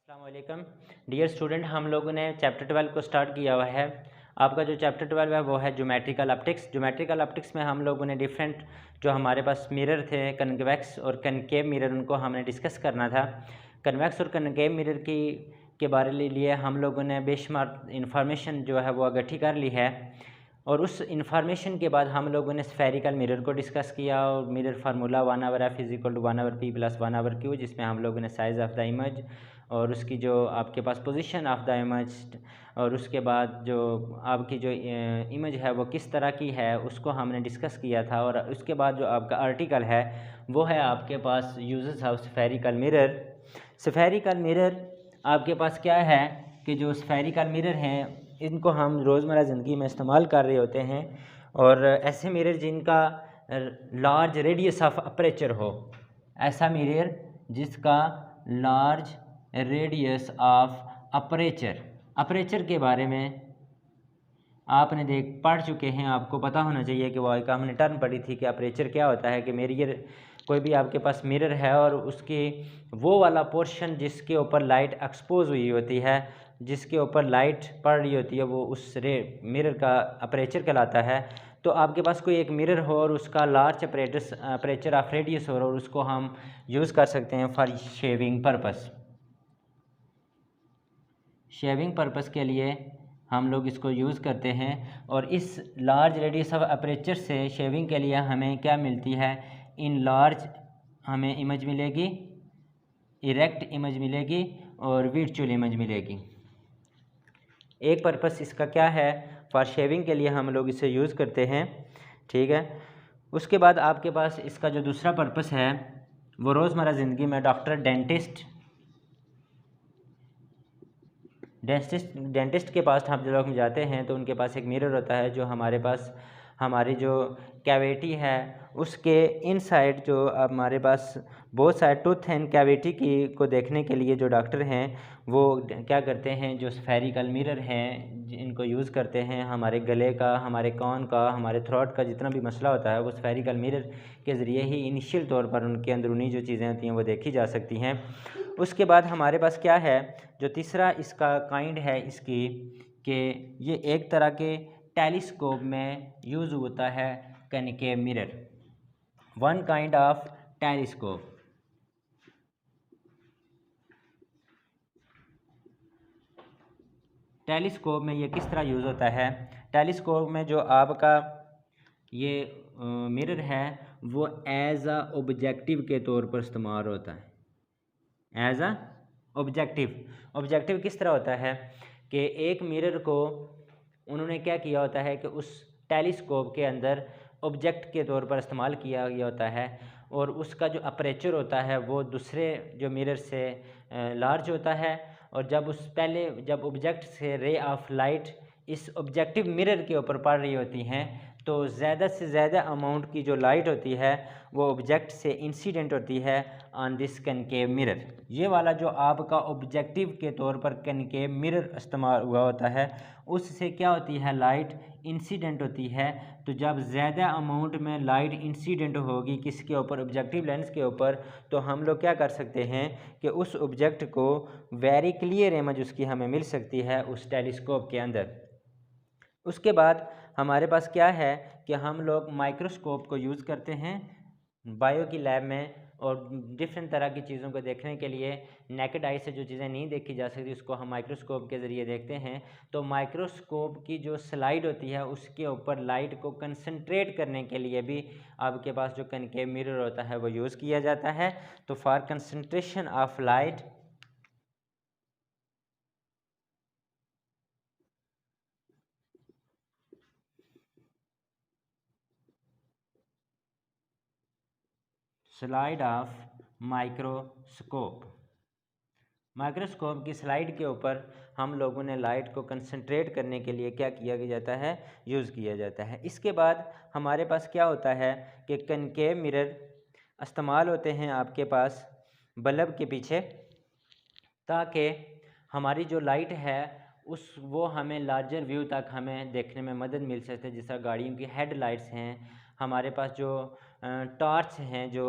अस्सलामुअलैकुम dear student, हम लोगों ने चैप्टर 12 को स्टार्ट किया हुआ है। आपका जो चैप्टर 12 है वो है ज्योमेट्रिकल ऑप्टिक्स। ज्योमेट्रिकल ऑप्टिक्स में हम लोगों ने डिफरेंट जो हमारे पास मिरर थे, कन्वेक्स और कनकेव मिरर, उनको हमने डिस्कस करना था। कन्वेक्स और कनकेव मिरर के बारे में लिए हम लोगों ने बेशुमार इंफॉर्मेशन जो है वो इकट्ठी कर ली है, और उस इंफॉर्मेशन के बाद हम लोगों ने स्फेरिकल मिरर को डिस्कस किया और mirror formula 1/f = 1/p + 1/q, जिसमें हम लोगों ने साइज़ ऑफ द इमेज और उसकी जो आपके पास पोजीशन ऑफ द इमेज और उसके बाद जो आपकी जो इमेज है वो किस तरह की है उसको हमने डिस्कस किया था। और उसके बाद जो आपका आर्टिकल है वो है आपके पास uses of spherical mirror. Spherical mirror आपके पास क्या है कि जो स्फेरिकल मिरर हैं इनको हम रोज़मर्रा ज़िंदगी में इस्तेमाल कर रहे होते हैं, और ऐसे मिरर जिनका लार्ज रेडियस ऑफ अपर्चर हो, ऐसा मिरर जिसका लार्ज रेडियस ऑफ अपर्चर के बारे में आपने पढ़ चुके हैं, आपको पता होना चाहिए कि वो एक हमने टर्म पढ़ी थी कि अपर्चर क्या होता है। कि मिरर, कोई भी आपके पास मिरर है और उसकी वो वाला पोर्शन जिसके ऊपर लाइट एक्सपोज हुई होती है, जिसके ऊपर लाइट पड़ रही होती है, वो उस मिरर का अपर्चर कहलाता है। तो आपके पास कोई एक मिरर हो और उसका लार्ज अपर्चर ऑफ रेडियस हो और उसको हम यूज़ कर सकते हैं फॉर शेविंग पर्पस के लिए हम लोग इसको यूज़ करते हैं। और इस लार्ज रेडियस ऑफ अपर्चर से शेविंग के लिए हमें क्या मिलती है, इन लार्ज हमें इमेज मिलेगी, इरेक्ट इमेज मिलेगी और वर्चुअल इमेज मिलेगी। एक पर्पस इसका क्या है, फॉर शेविंग के लिए हम लोग इसे यूज़ करते हैं, ठीक है। उसके बाद आपके पास इसका जो दूसरा पर्पस है वो रोज़मर्रा ज़िंदगी में डॉक्टर, डेंटिस्ट के पास हम लोग जाते हैं तो उनके पास एक मिरर होता है जो हमारे पास हमारी जो कैविटी है उसके इनसाइड जो हमारे पास both side tooth and cavity को देखने के लिए जो डॉक्टर हैं वो क्या करते हैं, जो स्फेरिकल मिरर हैं इनको यूज़ करते हैं। हमारे गले का, हमारे कान का, हमारे थ्रोट का जितना भी मसला होता है वो स्फेरिकल मिरर के ज़रिए ही इनिशियल तौर पर उनके अंदरूनी जो चीज़ें होती हैं वो देखी जा सकती हैं। उसके बाद हमारे पास क्या है, जो तीसरा इसका काइंड है इसकी, कि ये एक तरह के टेलीस्कोप में यूज़ होता है concave mirror, one kind of telescope. Telescope में ये किस तरह यूज़ होता है, टेलीस्कोप में जो आपका ये मिरर है वो एज अ ऑब्जेक्टिव के तौर पर इस्तेमाल होता है। एज अ ऑब्जेक्टिव किस तरह होता है कि एक मिरर को उन्होंने क्या किया होता है कि उस टेलीस्कोप के अंदर ऑब्जेक्ट के तौर पर इस्तेमाल किया गया होता है, और उसका जो अपर्चर होता है वो दूसरे जो मिरर से लार्ज होता है। और जब ऑब्जेक्ट से रे ऑफ लाइट इस ऑब्जेक्टिव मिरर के ऊपर पड़ रही होती हैं तो ज़्यादा से ज़्यादा अमाउंट की जो लाइट होती है वो ऑब्जेक्ट से इंसिडेंट होती है ऑन दिस कनकेव मिरर। ये वाला जो आपका ऑब्जेक्टिव के तौर पर कनकेव मिरर इस्तेमाल हुआ होता है उससे क्या होती है, लाइट इंसिडेंट होती है। तो जब ज़्यादा अमाउंट में लाइट इंसिडेंट होगी किसके ऊपर, ऑब्जेक्टिव लेंस के ऊपर, तो हम लोग क्या कर सकते हैं कि उस ऑब्जेक्ट को वेरी क्लियर इमेज उसकी हमें मिल सकती है उस टेलीस्कोप के अंदर। उसके बाद हमारे पास क्या है कि हम लोग माइक्रोस्कोप को यूज़ करते हैं बायो की लैब में, और डिफरेंट तरह की चीज़ों को देखने के लिए नेकेड आई से जो चीज़ें नहीं देखी जा सकती उसको हम माइक्रोस्कोप के ज़रिए देखते हैं। तो माइक्रोस्कोप की जो स्लाइड होती है उसके ऊपर लाइट को कंसंट्रेट करने के लिए भी आपके पास जो कनकेव मिरर होता है वो यूज़ किया जाता है। तो for concentration of light slide of microscope की स्लाइड के ऊपर हम लोगों ने लाइट को कंसंट्रेट करने के लिए क्या किया जाता है, यूज़ किया जाता है। इसके बाद हमारे पास क्या होता है कि कनकेव मिरर इस्तेमाल होते हैं आपके पास बल्ब के पीछे, ताकि हमारी जो लाइट है वो हमें लार्जर व्यू तक हमें देखने में मदद मिल सकती है। जैसा गाड़ियों की हेडलाइट्स हैं, हमारे पास जो टॉर्च हैं जो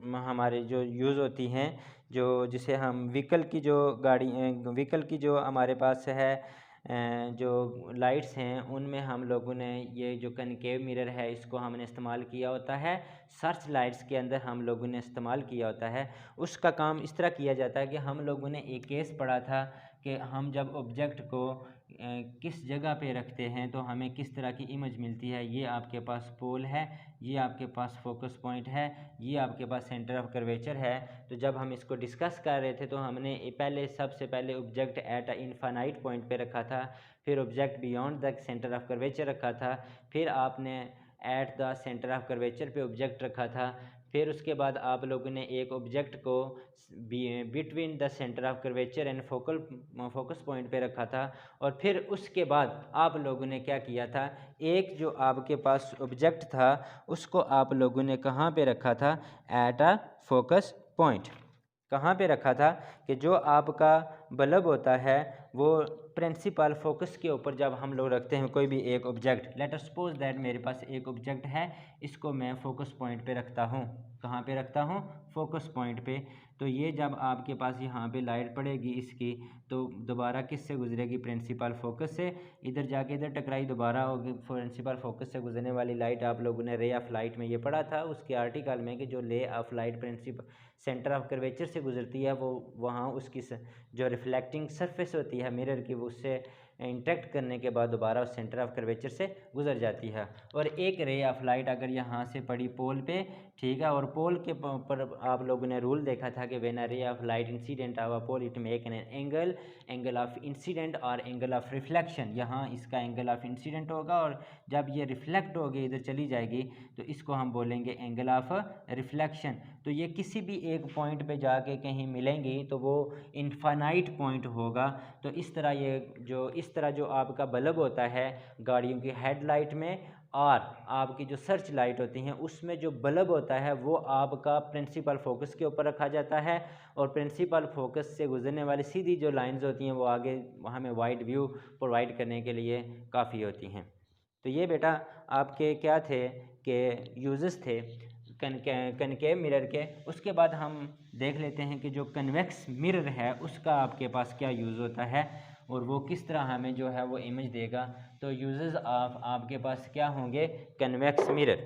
हमारे जो यूज़ होती हैं, जो जिसे हम व्हीकल की जो हमारे पास है जो लाइट्स हैं उनमें हम लोगों ने ये जो कनकेव मिरर है इसको हमने इस्तेमाल किया होता है। सर्च लाइट्स के अंदर हम लोगों ने इस्तेमाल किया होता है। उसका काम इस तरह किया जाता है कि हम लोगों ने एक केस पढ़ा था कि हम जब ऑब्जेक्ट को किस जगह पे रखते हैं तो हमें किस तरह की इमेज मिलती है। ये आपके पास पोल है, ये आपके पास फोकस पॉइंट है, ये आपके पास सेंटर ऑफ कर्वेचर है। तो जब हम इसको डिस्कस कर रहे थे तो हमने सबसे पहले object at a infinite point पे रखा था, फिर object beyond the centre of curvature रखा था, फिर आपने at the centre of curvature पे ऑब्जेक्ट रखा था, फिर उसके बाद आप लोगों ने एक ऑब्जेक्ट को between the centre of curvature and focus point पे रखा था, और फिर उसके बाद आप लोगों ने क्या किया था, एक जो आपके पास ऑब्जेक्ट था उसको आप लोगों ने कहाँ पे रखा था, एट अ फोकस पॉइंट। कहाँ पे रखा था कि जो आपका बल्ब होता है वो प्रिंसिपल फोकस के ऊपर जब हम लोग रखते हैं कोई भी एक object, let us suppose that मेरे पास एक ऑब्जेक्ट है, इसको मैं फोकस पॉइंट पे रखता हूँ। कहाँ पे रखता हूँ, फोकस पॉइंट पे। तो ये जब आपके पास यहाँ पे लाइट पड़ेगी इसकी तो दोबारा किससे गुजरेगी, प्रिंसिपल फोकस से, इधर जाके इधर टकराई, दोबारा होगी प्रिंसिपल फोकस से गुजरने वाली लाइट। आप लोगों ने रे ऑफ लाइट में ये पढ़ा था उसके आर्टिकल में कि जो ray of light principal centre of curvature से गुजरती है वो वहाँ उसकी जो रिफ्लेक्टिंग सरफेस होती है मिरर की वो उससे इंटरेक्ट करने के बाद दोबारा उस सेंटर ऑफ कर्वेचर से गुजर जाती है। और एक रे ऑफ लाइट अगर यहाँ से पड़ी पोल पे, ठीक है, और पोल के पर आप लोगों ने रूल देखा था कि when a ray of light incident of a pole it make an angle of incident और एंगल ऑफ रिफ्लेक्शन। यहाँ इसका एंगल ऑफ इंसिडेंट होगा और जब ये रिफ्लेक्ट होगी इधर चली जाएगी तो इसको हम बोलेंगे एंगल ऑफ रिफ्लेक्शन। तो ये किसी भी एक पॉइंट पे जाके कहीं मिलेंगी तो वो इनफाइनाइट पॉइंट होगा। तो इस तरह जो आपका बल्ब होता है गाड़ियों की हेडलाइट में और आपकी जो सर्च लाइट होती हैं उसमें जो बल्ब होता है वो आपका प्रिंसिपल फोकस के ऊपर रखा जाता है, और प्रिंसिपल फोकस से गुजरने वाली सीधी जो लाइंस होती हैं वो आगे हमें वाइड व्यू प्रोवाइड करने के लिए काफ़ी होती हैं। तो ये बेटा आपके क्या थे कि यूजेस थे कनकेव मिरर के। उसके बाद हम देख लेते हैं कि जो कन्वेक्स मिरर है उसका आपके पास क्या यूज़ होता है और वो किस तरह हमें जो है वो इमेज देगा। तो यूजेस ऑफ आपके पास क्या होंगे, कन्वेक्स मिरर।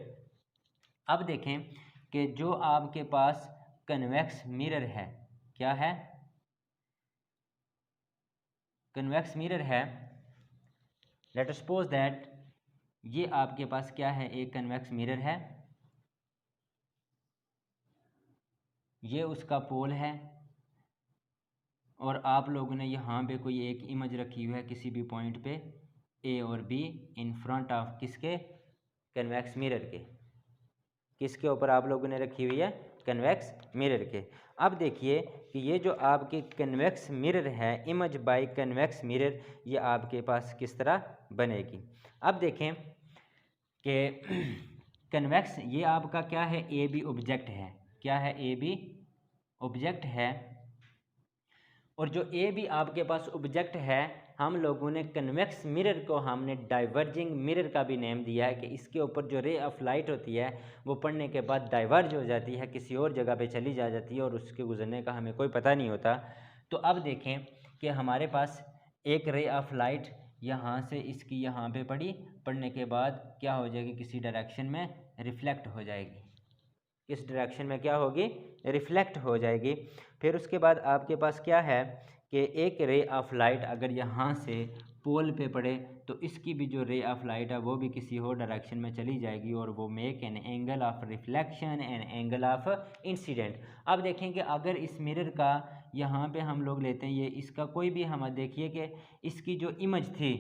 अब देखें कि जो आपके पास कन्वेक्स मिरर है, क्या है, कन्वेक्स मिरर है, लेट अस सपोज दैट ये आपके पास क्या है, एक कन्वेक्स मिरर है, ये उसका पोल है, और आप लोगों ने यहाँ पे कोई एक इमेज रखी हुई है किसी भी पॉइंट पे ए और बी इन फ्रंट ऑफ किसके, कन्वेक्स मिरर के। किसके ऊपर आप लोगों ने रखी हुई है, कन्वेक्स मिरर के। अब देखिए कि ये जो आपकी कन्वेक्स मिरर है, इमेज बाय कन्वेक्स मिरर, ये आपके पास किस तरह बनेगी। अब देखें कि कन्वेक्स ये आपका क्या है, ए बी ऑब्जेक्ट है, क्या है, ए बी ऑब्जेक्ट है, और जो ए बी आपके पास ऑब्जेक्ट है हम लोगों ने कन्वेक्स मिरर को हमने डाइवर्जिंग मिरर का भी नेम दिया है कि इसके ऊपर जो रे ऑफ लाइट होती है वो पड़ने के बाद डाइवर्ज हो जाती है, किसी और जगह पे चली जाती है और उसके गुजरने का हमें कोई पता नहीं होता। तो अब देखें कि हमारे पास एक रे ऑफ लाइट यहाँ से इसकी यहाँ पे पड़ने के बाद क्या हो जाएगी, किसी डायरेक्शन में रिफ्लेक्ट हो जाएगी, किस डायरेक्शन में क्या होगी, रिफ्लेक्ट हो जाएगी। फिर उसके बाद आपके पास क्या है कि एक रे ऑफ लाइट अगर यहाँ से पोल पे पड़े तो इसकी भी जो रे ऑफ लाइट है वो भी किसी और डायरेक्शन में चली जाएगी और वो make an angle of reflection and angle of incident. अब देखें कि अगर इस मिरर का यहाँ पे हम लोग लेते हैं, ये इसका कोई भी हम देखिए कि इसकी जो इमेज थी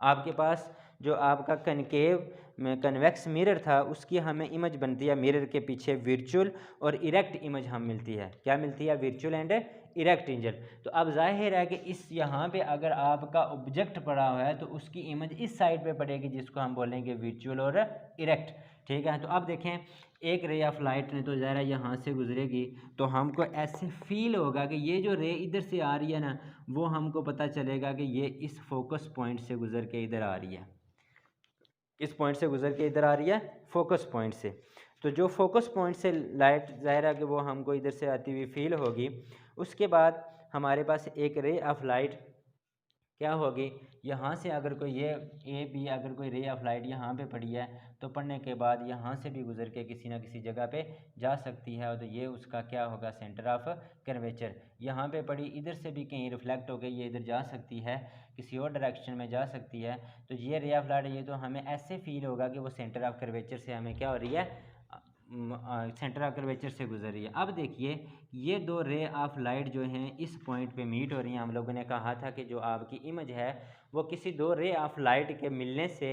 आपके पास, जो आपका कनकेव में कन्वेक्स मिरर था उसकी हमें इमेज बनती है मिरर के पीछे वर्चुअल और इरेक्ट इमेज हम मिलती है, क्या मिलती है, वर्चुअल एंड इरेक्ट इमेज। तो अब जाहिर है कि इस यहाँ पे अगर आपका ऑब्जेक्ट पड़ा हुआ है तो उसकी इमेज इस साइड पे पड़ेगी जिसको हम बोलेंगे वर्चुअल और इरेक्ट, ठीक है। तो अब देखें एक रे ऑफ लाइट ने तो ज़रा यहाँ से गुजरेगी तो हमको ऐसे फील होगा कि ये जो रे इधर से आ रही है ना, वो हमको पता चलेगा कि ये इस फोकस पॉइंट से गुजर के इधर आ रही है, किस पॉइंट से गुजर के इधर आ रही है, फोकस पॉइंट से। तो जो फोकस पॉइंट से लाइट ज़ाहिर है कि वो हमको इधर से आती हुई फील होगी। उसके बाद हमारे पास एक रे ऑफ लाइट क्या होगी, यहाँ से अगर कोई ये ए बी अगर कोई रे ऑफ लाइट यहाँ पे पड़ी है तो पढ़ने के बाद यहाँ से भी गुजर के किसी ना किसी जगह पे जा सकती है, तो ये उसका क्या होगा, सेंटर ऑफ कर्वेचर। यहाँ पे पड़ी, इधर से भी कहीं रिफ्लेक्ट हो गई, ये इधर जा सकती है, किसी और डायरेक्शन में जा सकती है। तो ये रे ऑफ लाइट, ये तो हमें ऐसे फील होगा कि वो सेंटर ऑफ कर्वेचर से हमें क्या हो रही है, सेंटर ऑफ कर्वेचर से गुजर रही है। अब देखिए ये दो रे ऑफ लाइट जो हैं इस पॉइंट पे मीट हो रही हैं। हम लोगों ने कहा था कि जो आपकी इमेज है वो किसी दो रे ऑफ लाइट के मिलने से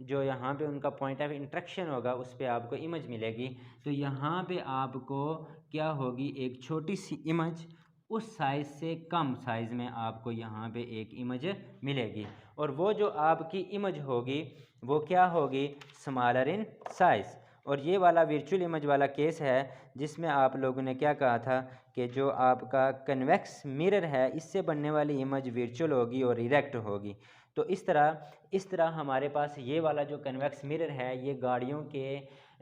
जो यहाँ पे उनका पॉइंट ऑफ इंट्रैक्शन होगा उस पर आपको इमेज मिलेगी। तो यहाँ पे आपको क्या होगी, एक छोटी सी इमेज उस साइज़ से कम साइज़ में आपको यहाँ पे एक इमेज मिलेगी, और वो जो आपकी इमेज होगी वो क्या होगी, स्मॉलर इन साइज़। और ये वाला वर्चुअल इमेज वाला केस है जिसमें आप लोगों ने क्या कहा था कि जो आपका कन्वेक्स मिरर है इससे बनने वाली इमेज वर्चुअल होगी और इरेक्ट होगी। तो इस तरह हमारे पास ये वाला जो कन्वेक्स मिरर है ये गाड़ियों के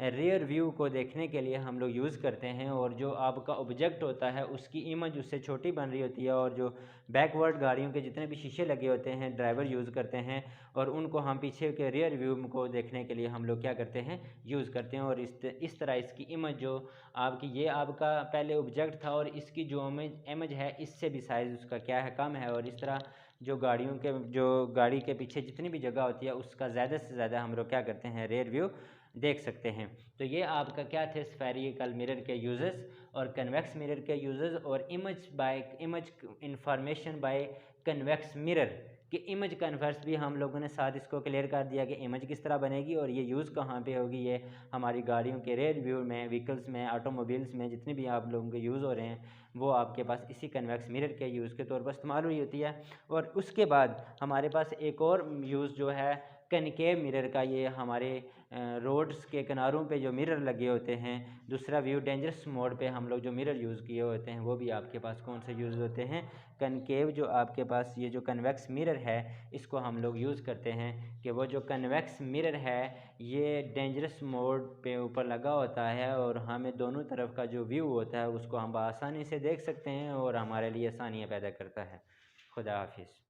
रियर व्यू को देखने के लिए हम लोग यूज़ करते हैं, और जो आपका ऑब्जेक्ट होता है उसकी इमेज उससे छोटी बन रही होती है, और जो बैकवर्ड गाड़ियों के जितने भी शीशे लगे होते हैं ड्राइवर यूज़ करते हैं, और उनको हम पीछे के रियर व्यू को देखने के लिए हम लोग क्या करते हैं, यूज़ करते हैं। और इस तरह इसकी इमेज जो आपकी, ये आपका पहले ऑब्जेक्ट था और इसकी जो इमेज है इससे भी साइज़ उसका क्या है, कम है। और इस तरह जो गाड़ी के पीछे जितनी भी जगह होती है उसका ज़्यादा से ज़्यादा हम लोग क्या करते हैं, रियर व्यू देख सकते हैं। तो ये आपका क्या थे, स्फेरिकल मिरर के यूजेस और कन्वेक्स मिरर के यूजेस, और image information bye convex mirror कि इमेज कन्वर्स भी हम लोगों ने साथ इसको क्लियर कर दिया कि इमेज किस तरह बनेगी और ये यूज़ कहाँ पे होगी। ये हमारी गाड़ियों के रियर व्यू में, व्हीकल्स में, ऑटोमोबाइल्स में जितने भी आप लोगों के यूज़ हो रहे हैं वो आपके पास इसी कन्वेक्स मिरर के यूज़ के तौर पर इस्तेमाल हुई होती है। और उसके बाद हमारे पास एक और यूज़ जो है कनकेव मिरर का, ये हमारे रोड्स के किनारों पे जो मिरर लगे होते हैं। दूसरा व्यू डेंजरस मोड पे हम लोग जो मिरर यूज़ किए होते हैं वो भी आपके पास कौन से यूज़ होते हैं, कनकेव। जो आपके पास ये जो कन्वेक्स मिरर है इसको हम लोग यूज़ करते हैं कि वो जो कन्वेक्स मिरर है ये डेंजरस मोड पे ऊपर लगा होता है और हमें दोनों तरफ का जो व्यू होता है उसको हम आसानी से देख सकते हैं और हमारे लिए आसानियाँ पैदा करता है। खुदा हाफिज़।